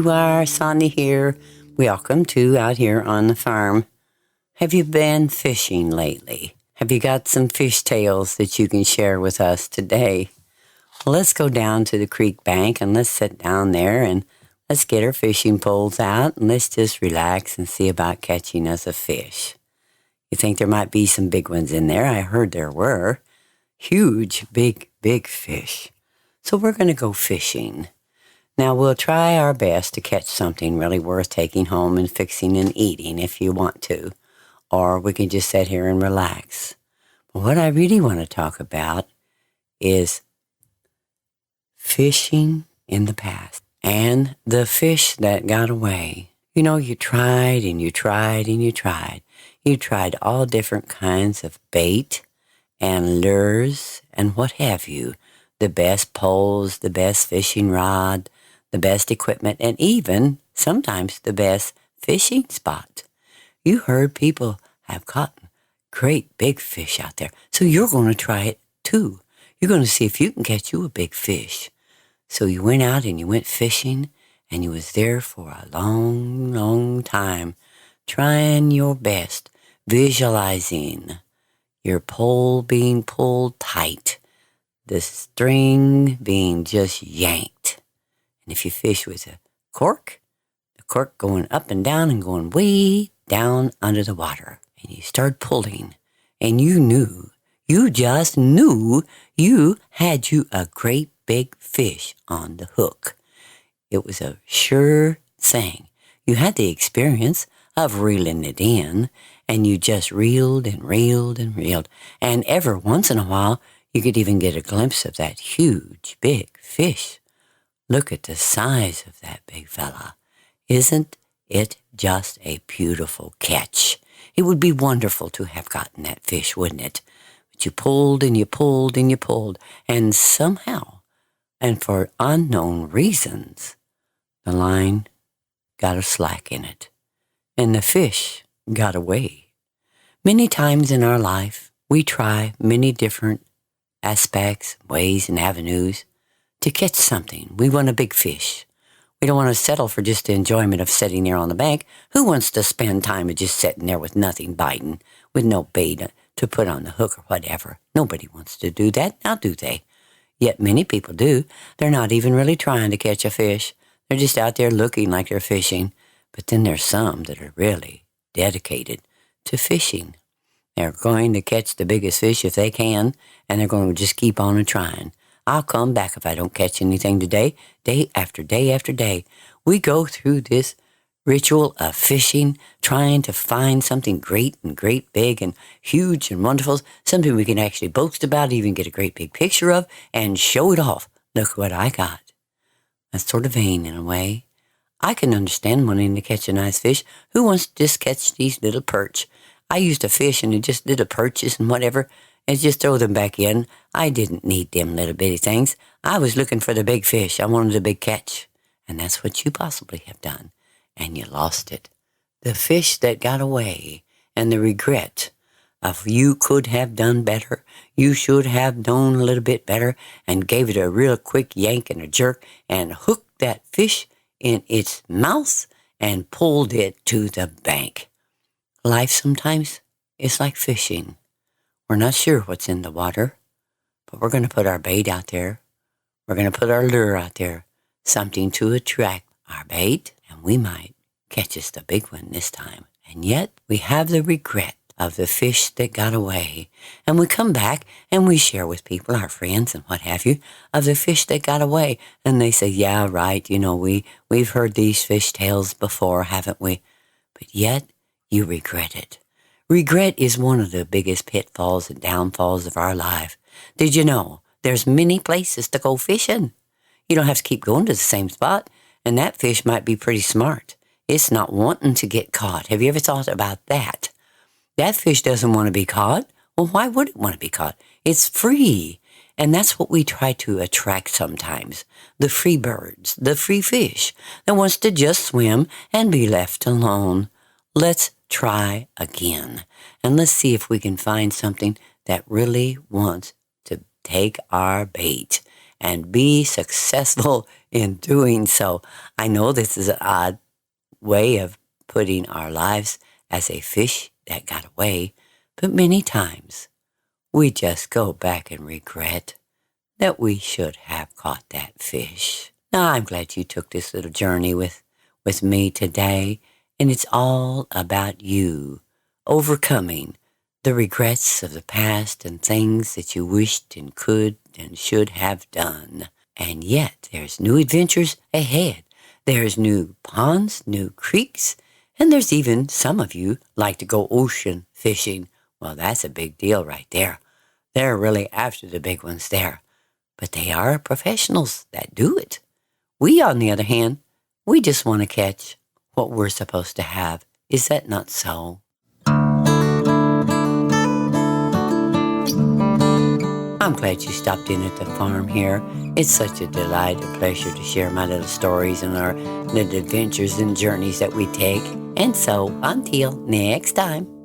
you are. Sonny here. Welcome to Out Here on the Farm. Have you been fishing lately? Have you got some fish tales that you can share with us today? Well, let's go down to the creek bank and let's sit down there and let's get our fishing poles out and let's just relax and see about catching us a fish. You think there might be some big ones in there? I heard there were. Huge, big fish. So we're going to go fishing. Now, we'll try our best to catch something really worth taking home and fixing and eating if you want to. Or we can just sit here and relax. But what I really want to talk about is fishing in the past and the fish that got away. You know, you tried and you tried and you tried. You tried all different kinds of bait and lures and what have you. The best poles, the best fishing rod, the best equipment, and even sometimes the best fishing spot. You heard people have caught great big fish out there, so you're going to try it too. You're going to see if you can catch you a big fish. So you went out and you went fishing, and you was there for a long time, trying your best, visualizing your pole being pulled tight, the string being just yanked. And if you fish with a cork, the cork going up and down and going way down under the water. And you start pulling, and you just knew you had you a great big fish on the hook. It was a sure thing. You had the experience of reeling it in, and you just reeled and reeled and reeled. And every once in a while, you could even get a glimpse of that huge, big fish. Look at the size of that big fella. Isn't it just a beautiful catch? It would be wonderful to have gotten that fish, wouldn't it? But you pulled and you pulled and you pulled, and somehow, and for unknown reasons, the line got a slack in it, and the fish got away. Many times in our life, we try many different aspects, ways, and avenues to catch something. We want a big fish. We don't want to settle for just the enjoyment of sitting there on the bank. Who wants to spend time of just sitting there with nothing biting, with no bait to put on the hook or whatever? Nobody wants to do that, now do they? Yet many people do. They're not even really trying to catch a fish. They're just out there looking like they're fishing. But then there's some that are really dedicated to fishing. They're going to catch the biggest fish if they can, and they're going to just keep on trying. I'll come back if I don't catch anything today, day after day after day. We go through this ritual of fishing, trying to find something great and great big and huge and wonderful, something we can actually boast about, even get a great big picture of, and show it off. Look what I got. That's sort of vain in a way. I can understand wanting to catch a nice fish. Who wants to just catch these little perch? I used to fish and just little perches and whatever, and just throw them back in. I didn't need them little bitty things. I was looking for the big fish. I wanted a big catch. And that's what you possibly have done. And you lost it. The fish that got away and the regret of you could have done better. You should have known a little bit better and gave it a real quick yank and a jerk and hooked that fish in its mouth and pulled it to the bank. Life sometimes is like fishing. We're not sure what's in the water, but we're going to put our bait out there. We're going to put our lure out there, something to attract our bait, and we might catch us the big one this time. And yet we have the regret of the fish that got away. And we come back and we share with people, our friends and what have you, of the fish that got away. And they say, yeah, right, we've heard these fish tales before, haven't we? But yet you regret it. Regret is one of the biggest pitfalls and downfalls of our life. Did you know there's many places to go fishing? You don't have to keep going to the same spot, and that fish might be pretty smart. It's not wanting to get caught. Have you ever thought about that? That fish doesn't want to be caught. Well, why would it want to be caught? It's free. And that's what we try to attract sometimes. The free birds, the free fish that wants to just swim and be left alone. Let's try again. And let's see if we can find something that really wants to take our bait and be successful in doing so. I know this is an odd way of putting our lives as a fish that got away, but many times we just go back and regret that we should have caught that fish. Now, I'm glad you took this little journey with me today, and it's all about you overcoming the regrets of the past and things that you wished and could and should have done. And yet, there's new adventures ahead. There's new ponds, new creeks, and there's even some of you like to go ocean fishing. Well, that's a big deal right there. They're really after the big ones there. But they are professionals that do it. We, on the other hand, we just want to catch what we're supposed to have. Is that not so? I'm glad you stopped in at the farm here. It's such a delight and pleasure to share my little stories and our little adventures and journeys that we take. And so, until next time.